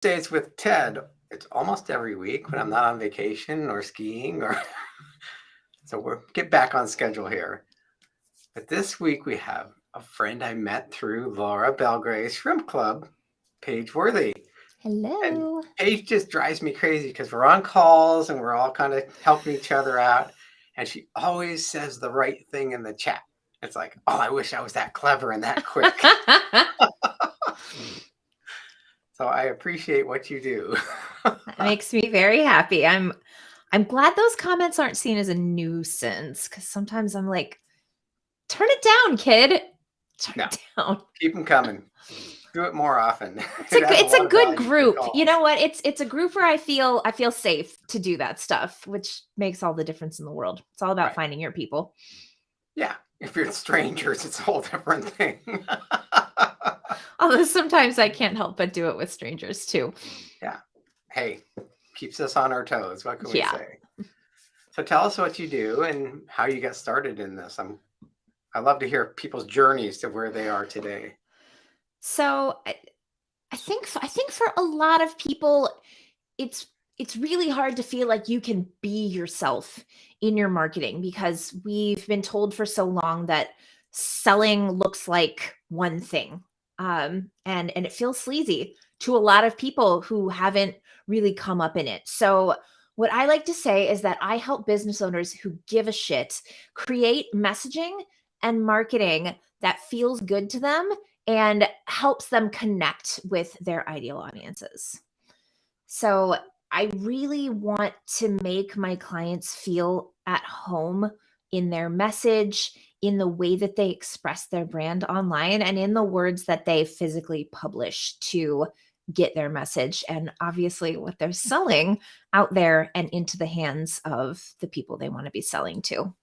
Days with Ted. It's almost every week when I'm not on vacation or skiing or so we're get back on schedule here. But this week we have a friend I met through Laura Belgray's Shrimp Club, Paige Worthy. And Hello. Paige just drives me crazy because we're on calls and we're all kind of helping each other out. And she always says the right thing in the chat. It's like, oh, I wish I was that clever and that quick. So I appreciate what you do. That makes me very happy. I'm glad those comments aren't seen as a nuisance, because sometimes I'm like, turn it down, kid. Turn it down. Keep them coming. Do it more often. It's a good group. You know what? It's a group where I feel safe to do that stuff, which makes all the difference in the world. It's all about finding your people. Yeah. If you're strangers, it's a whole different thing. Although sometimes I can't help but do it with strangers too. Yeah. Hey, keeps us on our toes. What can we say? So tell us what you do and how you got started in this. I love to hear people's journeys to where they are today. So I think for a lot of people, it's really hard to feel like you can be yourself in your marketing, because we've been told for so long that selling looks like one thing. And it feels sleazy to a lot of people who haven't really come up in it. So what I like to say is that I help business owners who give a shit create messaging and marketing that feels good to them and helps them connect with their ideal audiences. So I really want to make my clients feel at home in their message, in the way that they express their brand online, and in the words that they physically publish to get their message and obviously what they're selling out there and into the hands of the people they want to be selling to.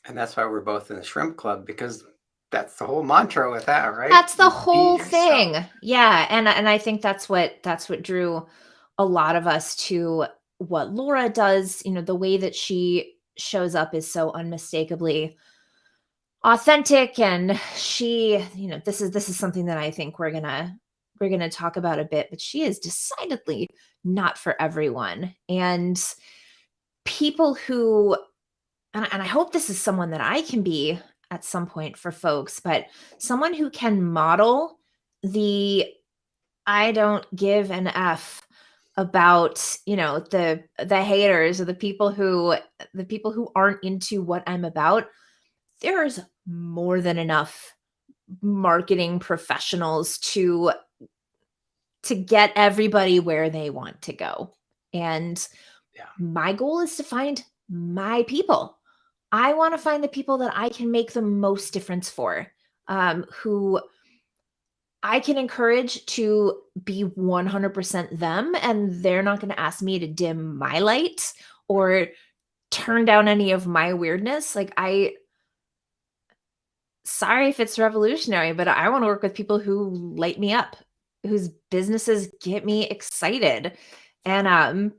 And that's why we're both in the Shrimp Club, because that's the whole mantra with that, right? That's the whole thing. Yeah. And I think that's what drew a lot of us to what Laura does. You know, the way that she shows up is so unmistakably authentic, and she, you know, this is something that I think we're gonna talk about a bit, but she is decidedly not for everyone. And people who, and I hope this is someone that I can be at some point for folks, but someone who can model the I don't give an F about, you know, the haters or the people who aren't into what I'm about. There's more than enough marketing professionals to get everybody where they want to go. And my goal is to find my people. I want to find the people that I can make the most difference for, who I can encourage to be 100% them, and they're not going to ask me to dim my light or turn down any of my weirdness. Like, sorry if it's revolutionary, but I want to work with people who light me up, whose businesses get me excited. And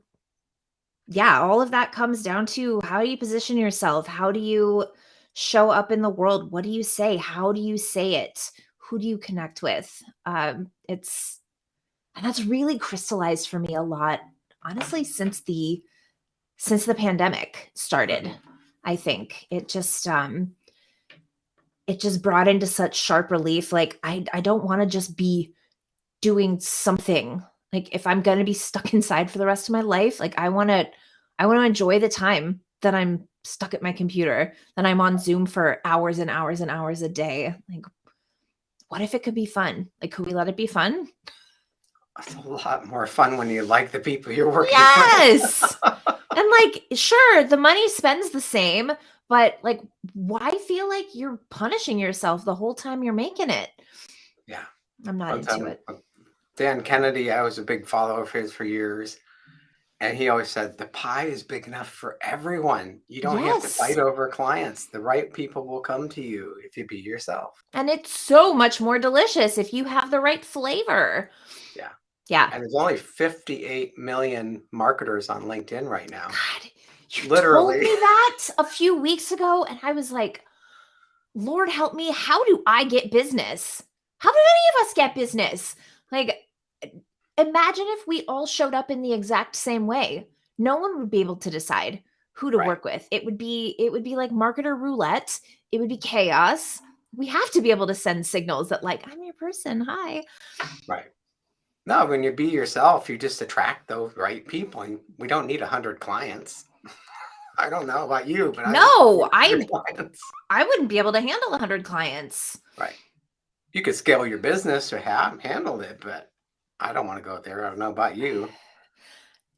yeah, all of that comes down to, how do you position yourself? How do you show up in the world? What do you say? How do you say it? Who do you connect with? And that's really crystallized for me a lot, honestly, since the pandemic started. I think it just brought into such sharp relief. Like, I don't want to just be doing something. Like, if I'm going to be stuck inside for the rest of my life, like, I want to enjoy the time that I'm stuck at my computer, that I'm on Zoom for hours and hours and hours a day. Like, what if it could be fun? Like, could we let it be fun? It's a lot more fun when you like the people you're working with. Yes. And like, sure, the money spends the same, but like, why feel like you're punishing yourself the whole time you're making it? Yeah. I'm not into it. Dan Kennedy, I was a big follower of his for years. And he always said, the pie is big enough for everyone. You don't have to fight over clients. The right people will come to you if you be yourself. And it's so much more delicious if you have the right flavor. Yeah. Yeah. And there's only 58 million marketers on LinkedIn right now. God, you told me that a few weeks ago, and I was like, Lord help me, how do I get business? How do any of us get business? Like, Imagine if we all showed up in the exact same way. No one would be able to decide who to Right. work with. It would be like marketer roulette. It would be chaos. We have to be able to send signals that like, I'm your person. Hi. Right. No, when you be yourself, you just attract those right people, and we don't need 100 clients. I don't know about you, but I don't need No, 100 clients. I wouldn't be able to handle 100 clients. Right. You could scale your business to have handled it, but I don't want to go there. I don't know about you.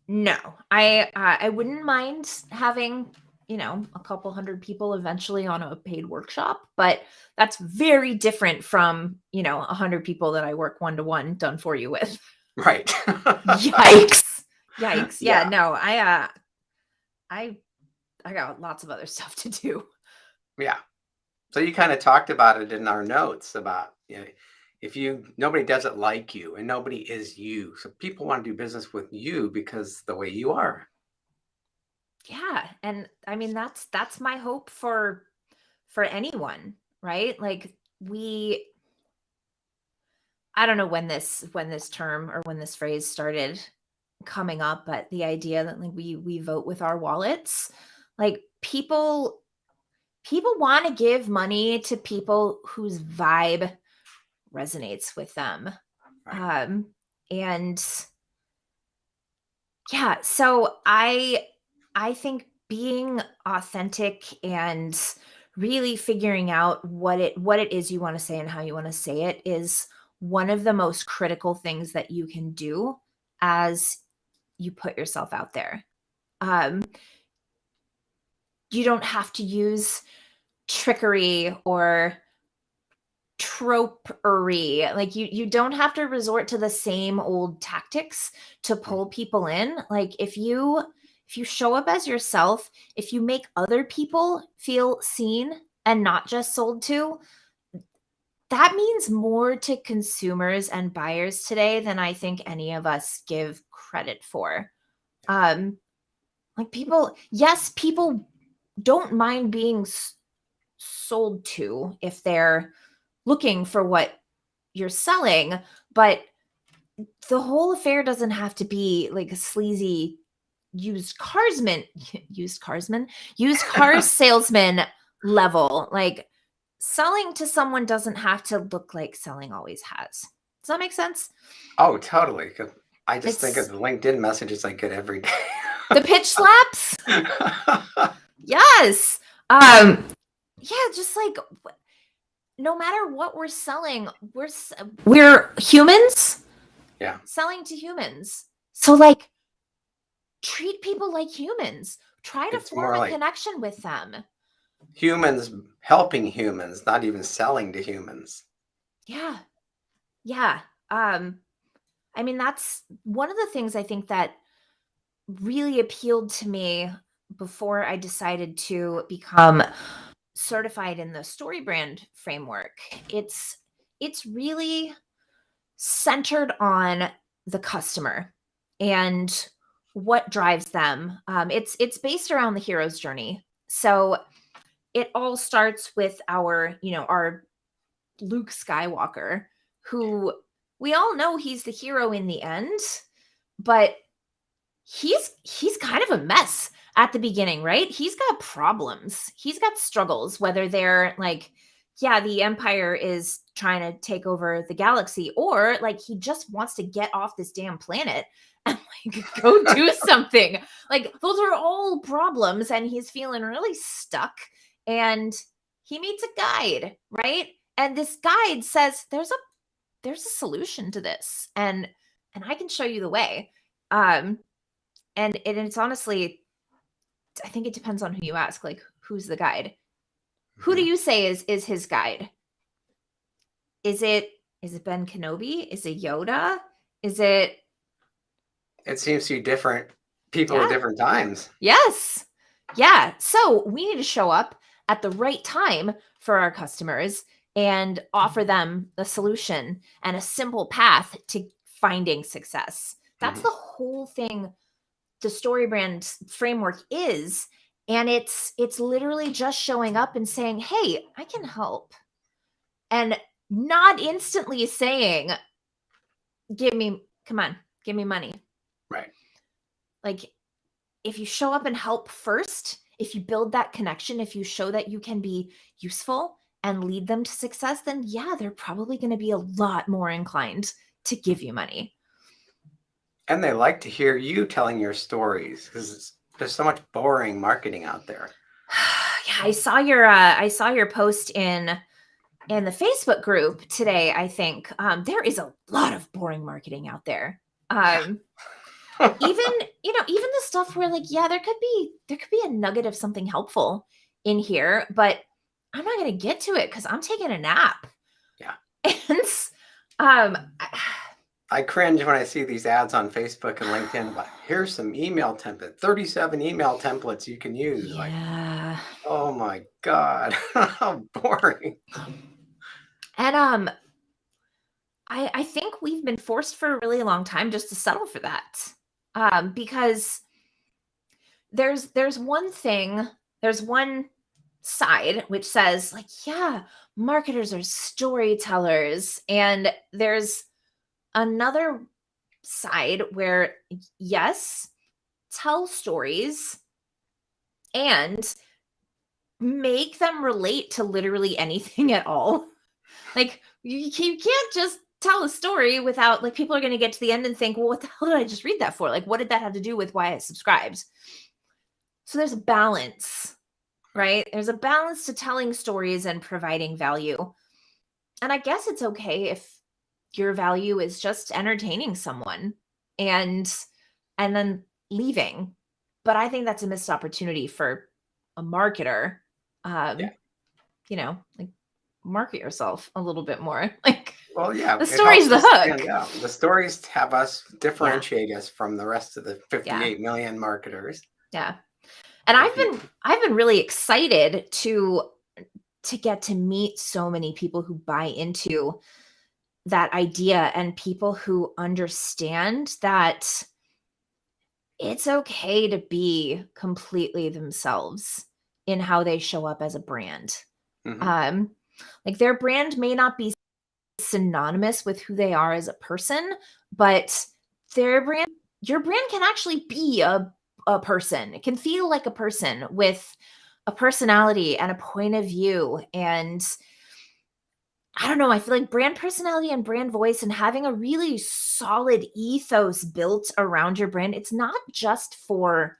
No, I wouldn't mind having, a couple hundred people eventually on a paid workshop, but that's very different from, 100 people that I work one-to-one done for you with. Right. Yikes. Yikes. Yeah, Yeah. no, I got lots of other stuff to do. Yeah. So you kind of talked about it in our notes about, if nobody does it like you and nobody is you. So people want to do business with you because the way you are. Yeah, and I mean that's my hope for anyone, right? Like we I don't know when this term or when this phrase started coming up, but the idea that like we vote with our wallets, like people want to give money to people whose vibe resonates with them. Right. Um and yeah, so I think being authentic and really figuring out what it is you want to say and how you want to say it is one of the most critical things that you can do as you put yourself out there. Um, you don't have to use trickery or tropery. Like you don't have to resort to the same old tactics to Mhm. pull people in. Like if you show up as yourself, if you make other people feel seen and not just sold to, that means more to consumers and buyers today than I think any of us give credit for. Um like yes, people don't mind being sold to if they're looking for what you're selling, but the whole affair doesn't have to be like a sleazy used carsman used carsman used car salesman level. Like selling to someone doesn't have to look like selling always has. Does that make sense? Oh, totally. 'Cause I just think of It's the LinkedIn messages I get every day. the pitch slaps. Yes. um yeah, just like no matter what we're selling, we're humans Yeah. selling to humans. So like treat people like humans. Try to It's form more a like connection with them. humans helping humans, not even selling to humans. Yeah. Yeah. Um, I mean, that's one of the things I think that really appealed to me before I decided to become certified in the story brand framework. It's really centered on the customer and what drives them. It's based around the hero's journey. So it all starts with our Luke Skywalker, who we all know he's the hero in the end, but he's kind of a mess at the beginning, right? He's got problems. He's got struggles, whether they're like, yeah, the Empire is trying to take over the galaxy, or like he just wants to get off this damn planet and like go do something. Like those are all problems, and he's feeling really stuck. And he meets a guide, right? And this guide says, there's a solution to this, and I can show you the way. Um, and it's honestly, I think it depends on who you ask, like, who's the guide? Who do Mhm. you say is his guide? Is it Ben Kenobi? Is it Yoda? Is it It seems to be different people at yeah. different times. Yes. Yeah. So we need to show up at the right time for our customers and offer them a solution and a simple path to finding success. That's Mhm. the whole thing the story brand framework is. And it's literally just showing up and saying, hey, I can help, and not instantly saying, come on, give me money. Right. Like, if you show up and help first, if you build that connection, if you show that you can be useful and lead them to success, then yeah, they're probably going to be a lot more inclined to give you money. And they like to hear you telling your stories because there's so much boring marketing out there. Yeah, I saw your post in the Facebook group today. I think there is a lot of boring marketing out there. Even even the stuff where, like, yeah, there could be a nugget of something helpful in here, but I'm not going to get to it because I'm taking a nap. Yeah. And I cringe when I see these ads on Facebook and LinkedIn about here's some email template, 37 email templates you can use. Like, yeah. oh my God, how boring. And I think we've been forced for a really long time just to settle for that. Because there's one side which says, like, yeah, marketers are storytellers, and there's another side where, yes, tell stories and make them relate to literally anything at all. Like, you can't just tell a story without, like, people are going to get to the end and think, well, what the hell did I just read that for? Like, what did that have to do with why I subscribed? So there's a balance, right? There's a balance to telling stories and providing value. And I guess it's okay if your value is just entertaining someone and then leaving. But I think that's a missed opportunity for a marketer. Yeah. Like, market yourself a little bit more. Like, Well, yeah, the it story's helps the us hook. stand out. The stories have us differentiate us from the rest of the 58 million marketers. Yeah. And I've been really excited to get to meet so many people who buy into that idea, and people who understand that it's okay to be completely themselves in how they show up as a brand. Mhm. Like, their brand may not be synonymous with who they are as a person, but your brand can actually be a person. It can feel like a person with a personality and a point of view. And I don't know, I feel like brand personality and brand voice and having a really solid ethos built around your brand, it's not just for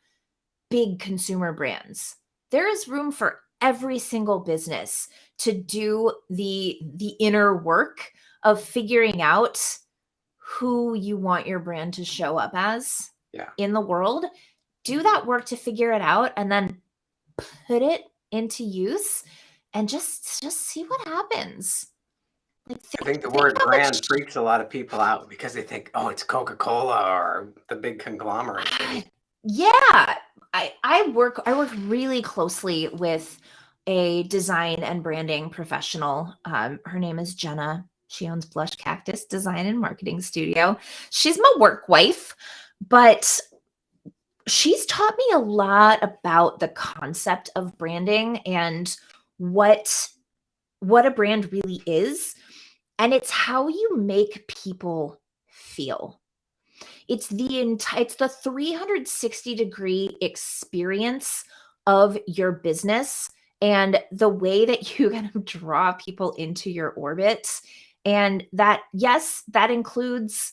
big consumer brands. There is room for every single business to do the inner work of figuring out who you want your brand to show up as Yeah. in the world. Do that work to figure it out, and then put it into use, and just see what happens. Like, I think the think word how much. brand freaks a lot of people out because they think, oh, it's Coca-Cola or the big conglomerates. Yeah, I work really closely with a design and branding professional. Her name is Jenna. She owns Blush Cactus Design and Marketing Studio. She's my work wife, but she's taught me a lot about the concept of branding and what a brand really is. And it's how you make people feel. It's the 360-degree experience of your business and the way that you kind of draw people into your orbit. And that, yes, that includes,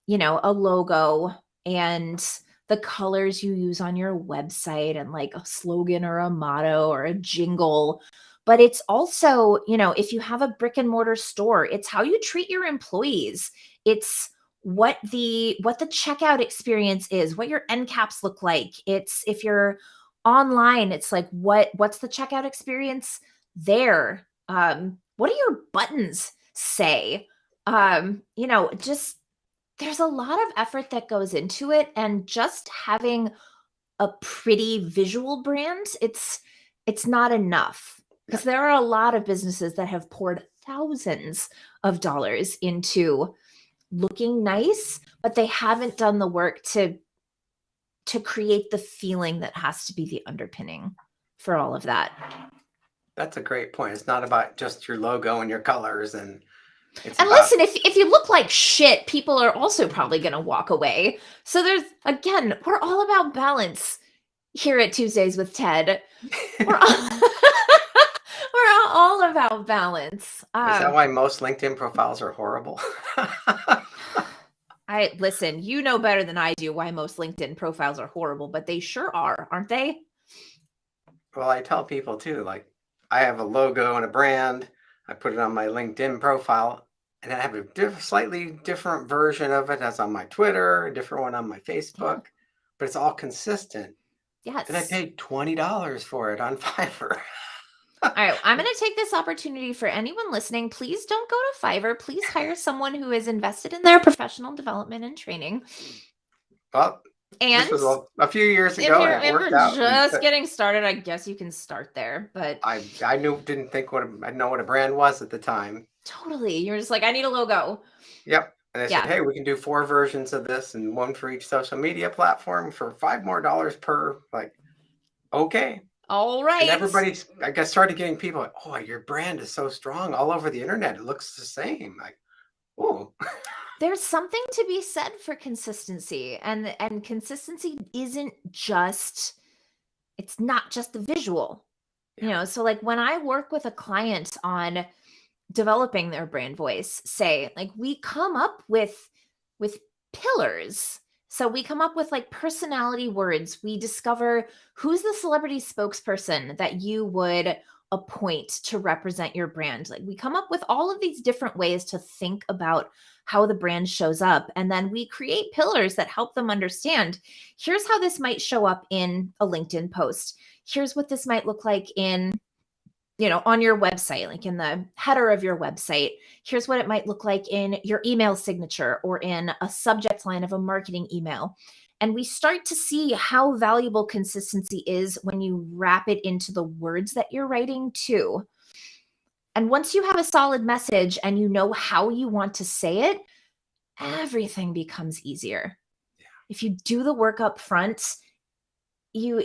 a logo and the colors you use on your website and, like, a slogan or a motto or a jingle. But it's also, if you have a brick and mortar store, it's how you treat your employees. It's what the checkout experience is, what your end caps look like. It's, if you're online, it's like, what's the checkout experience there? What do your buttons say? Just, there's a lot of effort that goes into it, and just having a pretty visual brand, it's not enough, because there are a lot of businesses that have poured thousands of dollars into looking nice, but they haven't done the work to create the feeling that has to be the underpinning for all of that. That's a great point. It's not about just your logo and your colors and It's And about listen, if you look like shit, people are also probably going to walk away. So there's, again, we're all about balance here at Tuesdays with Ted. We're all, we're all about balance. Is that why most LinkedIn profiles are horrible? I listen, you know better than I do why most LinkedIn profiles are horrible, but they sure are, aren't they? Well, I tell people too, like I have a logo and a brand. I put it on my LinkedIn profile, and then I have a slightly different version of it as on my Twitter, a different one on my Yeah. Facebook, but it's all consistent. And I Yes. paid $20 for it on Fiverr. All right, I'm going to take this opportunity for anyone listening. Please don't go to Fiverr. Please hire someone who is invested in their professional development and training. Well, this And was a few years if ago, and you're it if worked you're out. just getting started, I guess you can start there. But I didn't think I know what a brand was at the time. totally, you're just like, I need a logo. Yep. And they said, Yeah. hey, we can do 4 versions of this and one for each social media platform for $5 more per. Like, okay. All And right. everybody, I guess, started getting people like, oh, your brand is so strong all over the internet. It looks the same. Like, oh, There's something to be said for consistency, and consistency isn't just, it's not just the visual. You yeah, know, so like when I work with a client on developing their brand voice, say, like we come up with pillars. So we come up with like personality words. We discover who's the celebrity spokesperson that you would appoint to represent your brand. Like we come up with all of these different ways to think about how the brand shows up, and then we create pillars that help them understand, here's how this might show up in a LinkedIn post. Here's what this might look like in, you know, on your website, like in the header of your website. Here's what it might look like in your email signature or in a subject line of a marketing email. And we start to see how valuable consistency is when you wrap it into the words that you're writing too. And once you have a solid message and you know how you want to say it, everything becomes easier. If you do the work up front, you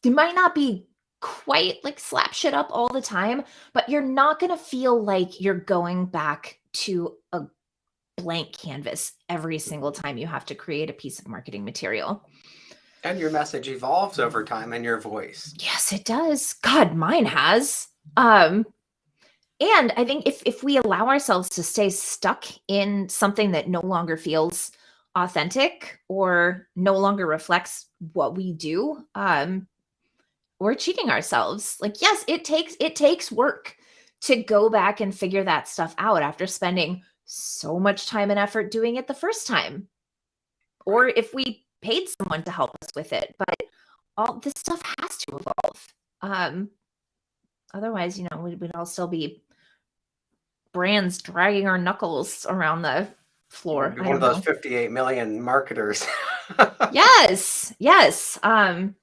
you might not be quite like slap shit up all the time, but you're not going to feel like you're going back to a blank canvas every single time you have to create a piece of marketing material. and your message evolves over time and your voice. Yes, it does. God, mine has. Um and I think if we allow ourselves to stay stuck in something that no longer feels authentic or no longer reflects what we do, we're cheating ourselves. Like, yes, it takes work to go back and figure that stuff out after spending so much time and effort doing it the first time. Or Right. if we paid someone to help us with it, but all this stuff has to evolve. Um, Otherwise, you know, we'd all still be brands dragging our knuckles around the We'll floor. be I one of don't those know. 58 million marketers. Yes, yes. One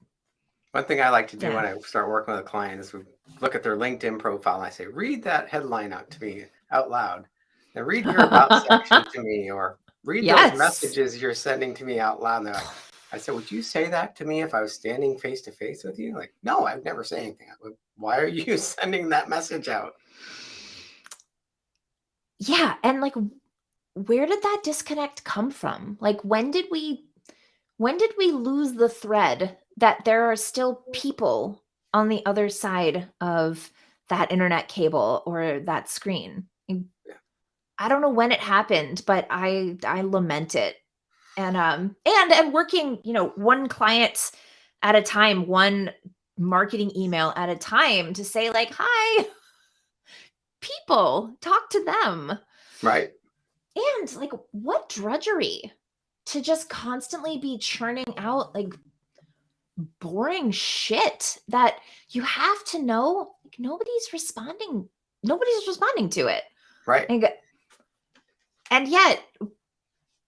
thing I like to do Yeah. when I start working with a client is we look at their LinkedIn profile and I say, read that headline out to me out loud. And read your about section to me, or read those Yes. messages you're sending to me out loud. And they're like, I said, would you say that to me if I was standing face to face with you? Like, no, I'd never say anything. Why are you sending that message out? Yeah, and like where did that disconnect come from? Like when did we lose the thread that there are still people on the other side of that internet cable or that screen? Yeah. I don't know when it happened, but I lament it. And working, you know, one client at a time, one marketing email at a time to say like, "Hi, people, talk to them." Right. And like what drudgery to just constantly be churning out like boring shit that you have to know like nobody's responding to it. Right. And yet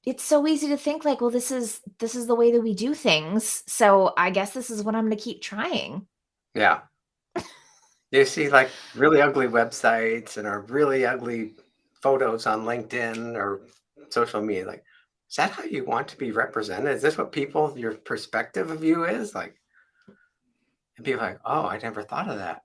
it's so easy to think like, well, this is the way that we do things, so I guess this is what I'm going to keep trying. Yeah. You see like really ugly websites and or really ugly photos on LinkedIn or social media. Like, is that how you want to be represented? Is this what people, your perspective of you is? Like, and people are like, oh, I never thought of that.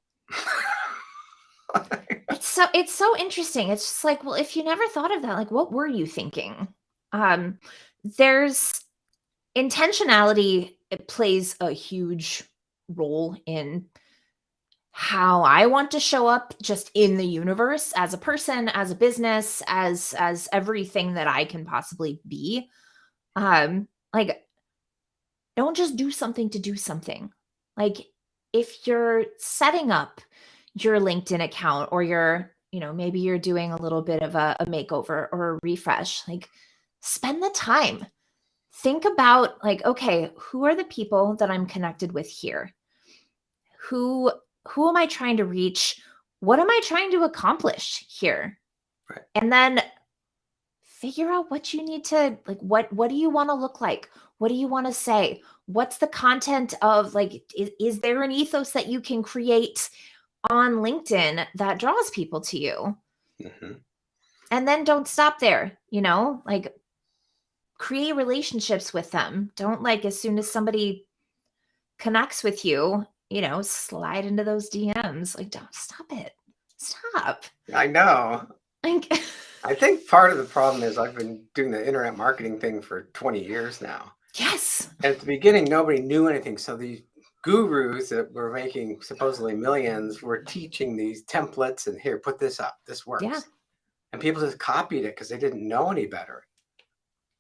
It's so interesting. It's just like, well, if you never thought of that, like, what were you thinking? Um, there's intentionality. It plays a huge role in how I want to show up just in the universe as a person, as a business, as everything that I can possibly be. Like, don't just do something to do something. Like, if you're setting up your LinkedIn account, or maybe you're doing a little bit of a makeover or a refresh, like, spend the time. Think about, like, okay, who are the people that I'm connected with here? Who who am I trying to reach? What am I trying to accomplish here? Right. And then figure out what you need to, like, what do you want to look like? What do you want to say? What's the content of, like, is there an ethos that you can create on LinkedIn that draws people to you? Mm-hmm. And then don't stop there, like, create relationships with them. Don't, like, as soon as somebody connects with you, slide into those DMs. Like, don't, stop it. Stop. I know. Like, I think part of the problem is I've been doing the internet marketing thing for 20 years now. yes. And at the beginning, nobody knew anything. So these gurus that were making supposedly millions were teaching these templates and, here, put this up. This Yeah. works. And people just copied it because they didn't know any better.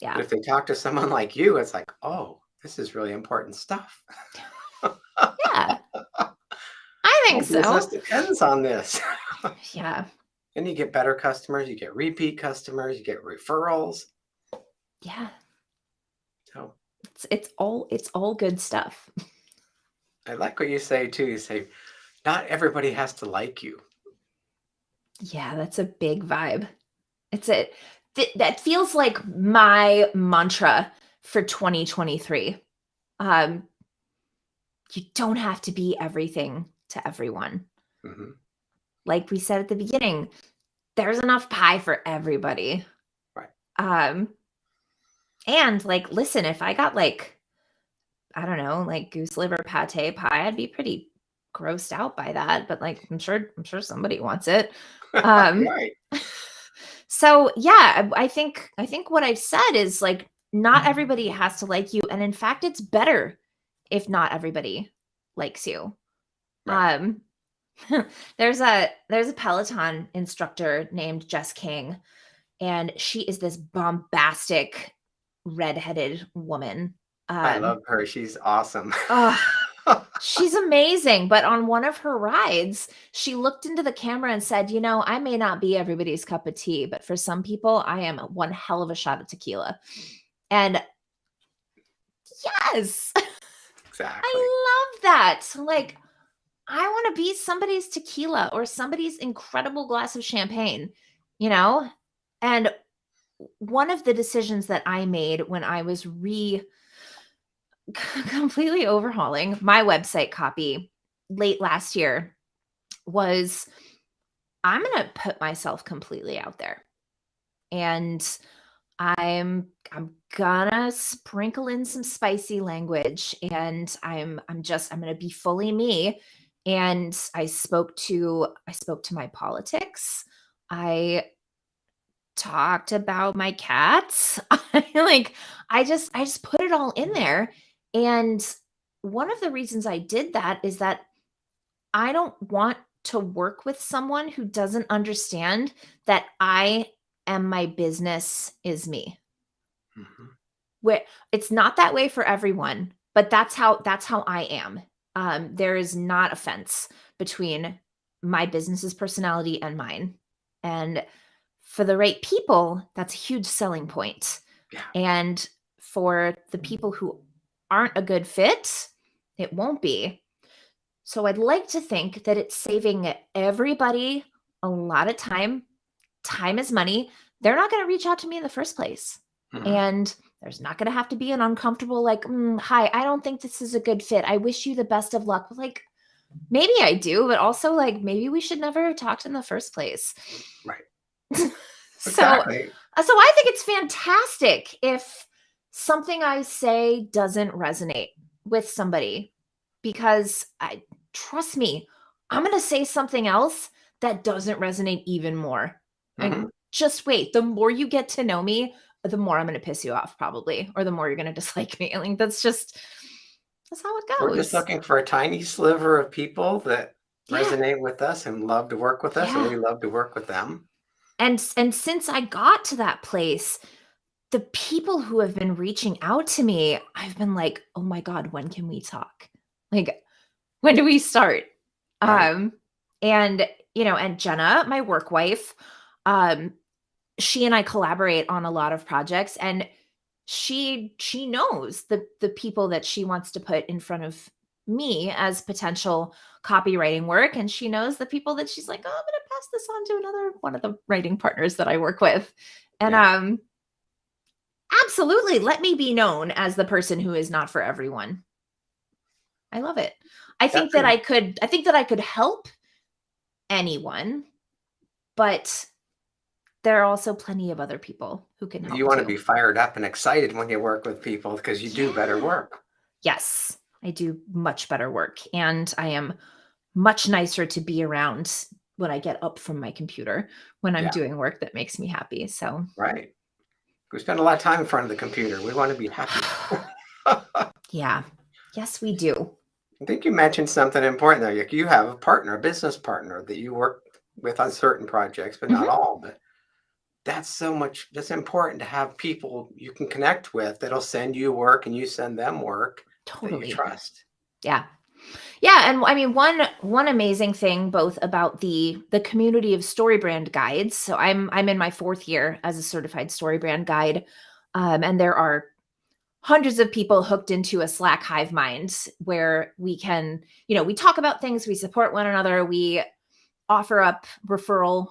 Yeah. But if they talk to someone like you, it's like, oh, this is really important stuff. Yeah. I My think business so. depends on this. Yeah. And you get better customers, you get repeat customers, you get referrals. Yeah. So It's all good stuff. I like what you say too. You say, not everybody has to like you. Yeah, that's a big vibe. That feels like my mantra for 2023. Um, you don't have to be everything to everyone. Mm-hmm. Like we said at the beginning, there's enough pie for everybody. Right. And, like, listen, if I got, like, I don't know, like, goose liver pate pie, I'd be pretty grossed out by that, but, like, I'm sure somebody wants it. Um, Right. so yeah, I think what I've said is, like, not everybody has to like you, and in fact, it's better if not everybody likes you. Right. Um, there's a Peloton instructor named Jess King, and she is this bombastic redheaded woman. I Um, love her. She's awesome. ugh, she's amazing. But on one of her rides, she looked into the camera and said, I may not be everybody's cup of tea, but for some people, I am one hell of a shot of tequila. And yes, Exactly. I love that. Like, I want to be somebody's tequila or somebody's incredible glass of champagne, you know? And one of the decisions that I made when I was completely overhauling my website copy late last year was, I'm going to put myself completely out there. And I'm gonna sprinkle in some spicy language, and I'm going to be fully me. And I spoke to my politics. I talked about my cats. I just put it all in there. And one of the reasons I did that is that I don't want to work with someone who doesn't understand that I am my business is me. Mm-hmm. Where it's not that way for everyone, but that's how I am. There is not offense between my business's personality and mine. And for the right people, that's a huge selling point. Yeah. And for the people who aren't a good fit, it won't be. So I'd like to think that it's saving everybody a lot of time. Time is money. They're not going to reach out to me in the first place. Mm-hmm. And there's not going to have to be an uncomfortable, like, hi, I don't think this is a good fit. I wish you the best of luck. Like, maybe I do, but also, like, maybe we should never have talked in the first place. Right. So Exactly. I think it's fantastic if something I say doesn't resonate with somebody, because trust me, I'm going to say something else that doesn't resonate even more. Like, Mhm. just wait. The more you get to know me, the more I'm going to piss you off, probably, or the more you're going to dislike me. Like, that's how it We're just goes. looking for a tiny sliver of people that Yeah. resonate with us and love to work with us, and Yeah. we love to work with them. And since I got to that place, the people who have been reaching out to me, I've been like, "Oh my god, when can we talk? Like, when do we start?" Right. Um, and, and Jenna, my work wife, um, she and I collaborate on a lot of projects, and she knows the people that she wants to put in front of me as potential copywriting work, and she knows the people that she's like, "Oh, I'm gonna pass this on to another one of the writing partners that I work with." And Yeah, absolutely, let me be known as the person who is not for everyone. I love it. that's a I think that I could help anyone, but there are also plenty of other people who can you help wanna too. be fired up and excited when you work with people because you do better Yeah. work. Yes, I do much better work, and I am much nicer to be around when I get up from my computer when I'm Yeah, doing work that makes me happy. So, right. We spend a lot of time in front of the computer. We wanna be happy. I yeah. Yes, we do. think you mentioned something important there. You have a partner, a business partner that you work with on certain projects, but not Mhm. all, but that's important to have people you can connect with that'll send you work and you send them work that you Totally. trust. Yeah. Yeah, and I mean, one amazing thing both about the community of story brand guides. So I'm in my 4th year as a certified story brand guide, and there are hundreds of people hooked into a Slack hive mind where we can, we talk about things, we support one another, we offer up referral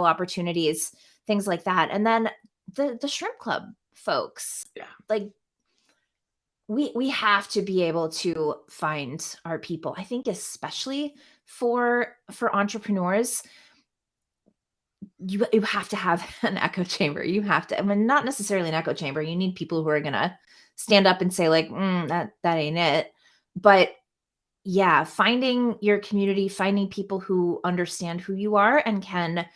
opportunities, things like that. And then the shrimp club folks, Yeah. like, we have to be able to find our people. I think especially for entrepreneurs, you have to have an echo chamber. You have to, I mean, not necessarily an echo chamber. You need people who are gonna stand up and say like, that ain't it. But yeah, finding your community, finding people who understand who you are and can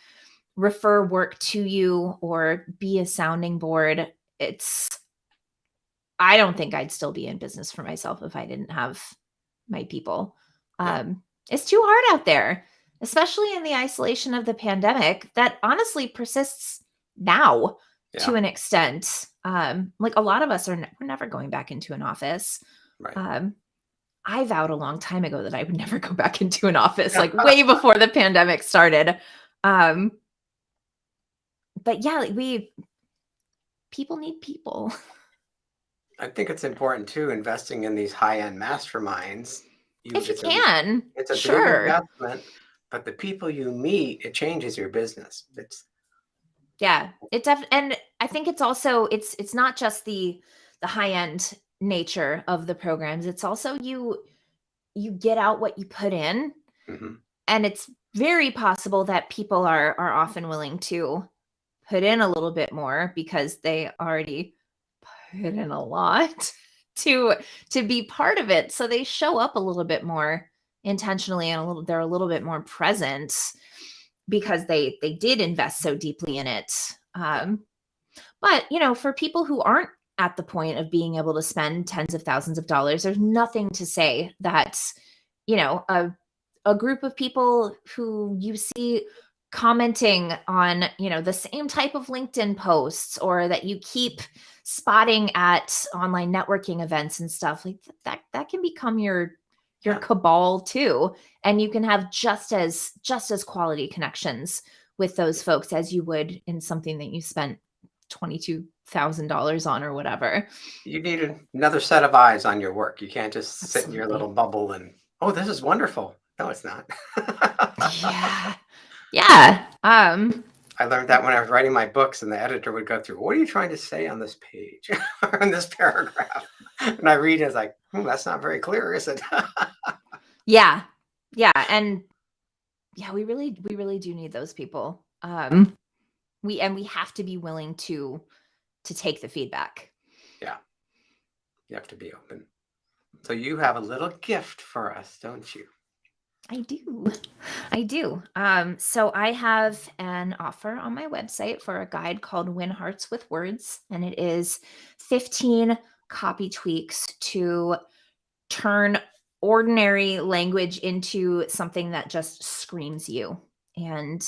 refer work to you or be a sounding board. It's I don't think I'd still be in business for myself if I didn't have my people. Yeah. It's too hard out there, especially in the isolation of the pandemic that honestly persists now to Yeah. an extent. Like, a lot of us we're never going back into an office. Right. Um, I vowed a long time ago that I would never go back into an office, like way before the pandemic started. Um, but yeah, we people need people. I think it's important too, investing in these high-end masterminds. You If you it's a can, it's a big sure. investment, but the people you meet, it changes your business. It's Yeah, and I think it's also it's not just the high-end nature of the programs. It's also you get out what you put in, mhm, and it's very possible that people are often willing to put in a little bit more because they already put in a lot to to be part of it. So they show up a little bit more intentionally and they're a little bit more present because they did invest so deeply in it. yeah. But, for people who aren't at the point of being able to spend tens of thousands of dollars, there's nothing to say that, a group of people who you see commenting on, the same type of LinkedIn posts or that you keep spotting at online networking events and stuff like that can become your Yeah. cabal too, and you can have just as quality connections with those folks as you would in something that you spent $22,000 on or whatever. You need another set of eyes on your work. You can't just sit in your Absolutely. little bubble and, "Oh, this is wonderful." No, it's not. Yeah. Yeah. I learned that when I was writing my books and the editor would go through, "What are you trying to say on this page or in this paragraph?" And I read it, it's like, that's not very clear, is it?" Yeah. Yeah, and yeah, we really do need those people. We have to be willing to take the feedback. Yeah, you have to be open. So you have a little gift for us, don't you? I do. I do. So I have an offer on my website for a guide called Win Hearts with Words, and it is 15 copy tweaks to turn ordinary language into something that just screams you. And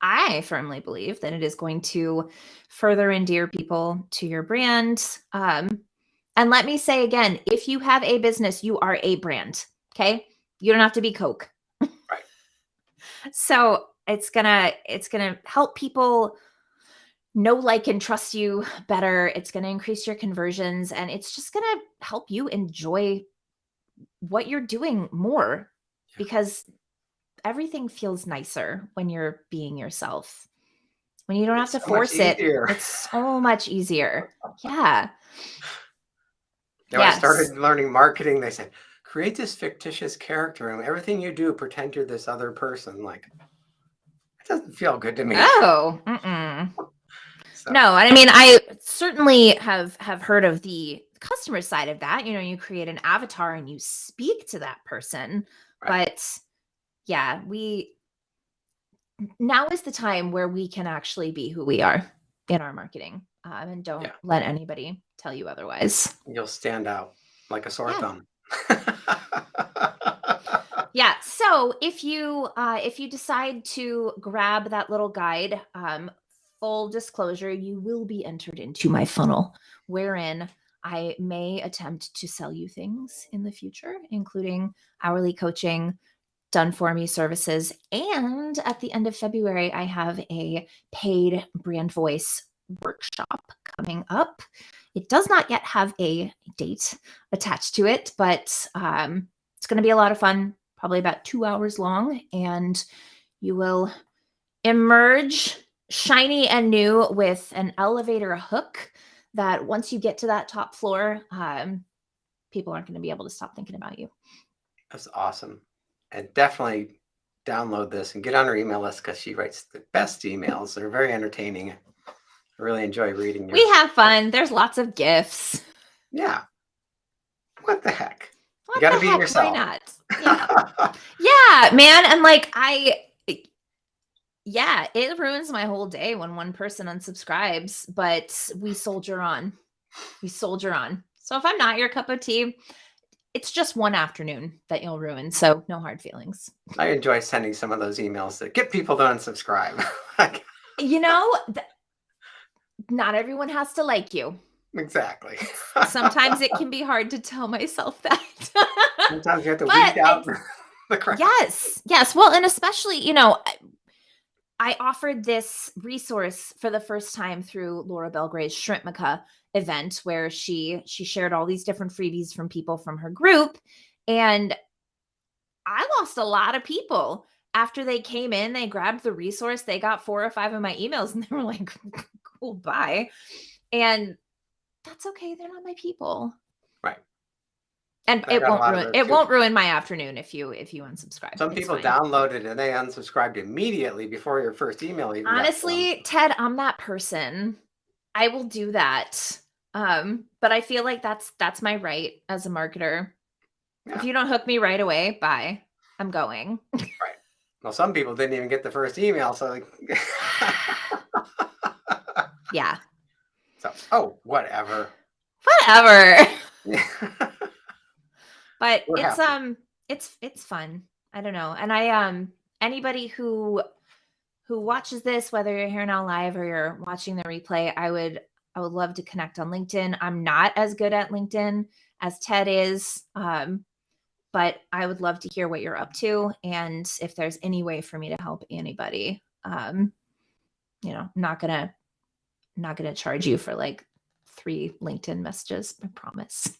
I firmly believe that it is going to further endear people to your brand. And let me say again, if you have a business, you are a brand. Okay. You don't have to be Coke. Right. So it's gonna help people know, like, and trust you better. It's gonna increase your conversions, and it's just gonna help you enjoy what you're doing more Yeah. because everything feels nicer when you're being yourself. When you don't have It's to so much force it, easier. it's so much easier. Yeah. When I Yes. started learning marketing, they said, create this fictitious character and everything you do, pretend you're this other person. Like, it doesn't feel good to me. Oh, mm-mm. So, No, and I mean, I certainly have heard of the customer side of that. You know, you create an avatar and you speak to that person. right. But yeah, we now is the time where we can actually be who we are in our marketing, and don't Yeah. let anybody tell you otherwise. You'll stand out like a sore Yeah. thumb. Yeah. So if you decide to grab that little guide, full disclosure, you will be entered into my funnel, wherein I may attempt to sell you things in the future, including hourly coaching, done for me services. And at the end of February, I have a paid brand voice workshop coming up. It does not yet have a date attached to it, but it's going to be a lot of fun, probably about 2 hours long. And you will emerge shiny and new with an elevator hook that once you get to that top floor, people aren't going to be able to stop thinking about you. That's awesome. And definitely download this and get on her email list because she writes the best emails. They're very entertaining. I really enjoy reading We yours. have fun. There's lots of gifts. Yeah. What the heck? You What got the to be heck? Why yourself. not? Yeah. Yeah, man. And like, yeah, it ruins my whole day when one person unsubscribes, but we soldier on. We soldier on. So if I'm not your cup of tea, it's just one afternoon that you'll ruin. So no hard feelings. I enjoy sending some of those emails that get people to unsubscribe. Like, You know, not everyone has to like you. exactly. Sometimes it can be hard to tell myself that. Sometimes you have to But weed out the crap. yes, yes. Well, and especially, you know, I offered this resource for the first time through Laura Belgrave's Shrimpmica event, where she shared all these different freebies from people from her group, and I lost a lot of people after they came in. They grabbed the resource, they got 4 or 5 of my emails, and they were like, "Cool, bye." And that's okay. They're not my people, Right. and I got a lot of those it too. won't ruin my afternoon if you unsubscribe. Some It's people fine. download it and they unsubscribed immediately before your first email even got to them. Honestly, Ted, I'm that person. I will do that. But I feel like that's my right as a marketer. If Yeah, you don't hook me right away, bye. I'm going. right. Well, some people didn't even get the first email, so like, Yeah. so oh, whatever. Whatever. Yeah. But We're happy. it's fun. I don't know. And I anybody who watches this, whether you're here now live or you're watching the replay, I would love to connect on LinkedIn. I'm not as good at LinkedIn as Ted is. But I would love to hear what you're up to, and if there's any way for me to help anybody. You know, not gonna charge you for like 3 LinkedIn messages. I promise.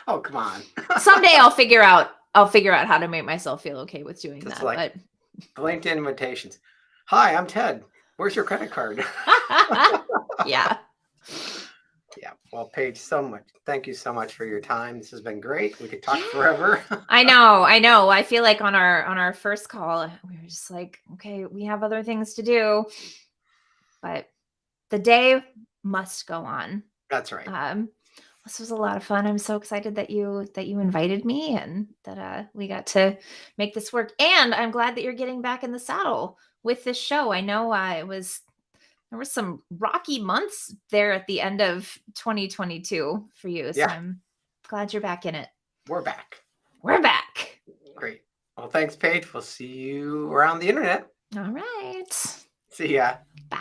Oh, come on. Someday I'll figure out how to make myself feel okay with doing Just that. like But the LinkedIn invitations. Hi, I'm Ted. Where's your credit card? yeah. Yeah. Well, Paige, so much. Thank you so much for your time. This has been great. We could talk Yeah. forever. I know. I know. I feel like on our first call, we were just like, okay, we have other things to do, but the day must go on. That's right. This was a lot of fun. I'm so excited that you invited me and that we got to make this work. And I'm glad that you're getting back in the saddle with this show. I know there were some rocky months there at the end of 2022 for you. So Yeah, I'm glad you're back in it. we're back. We're back. Great. Well, thanks, Paige. We'll see you around the internet. All right. See ya. Bye.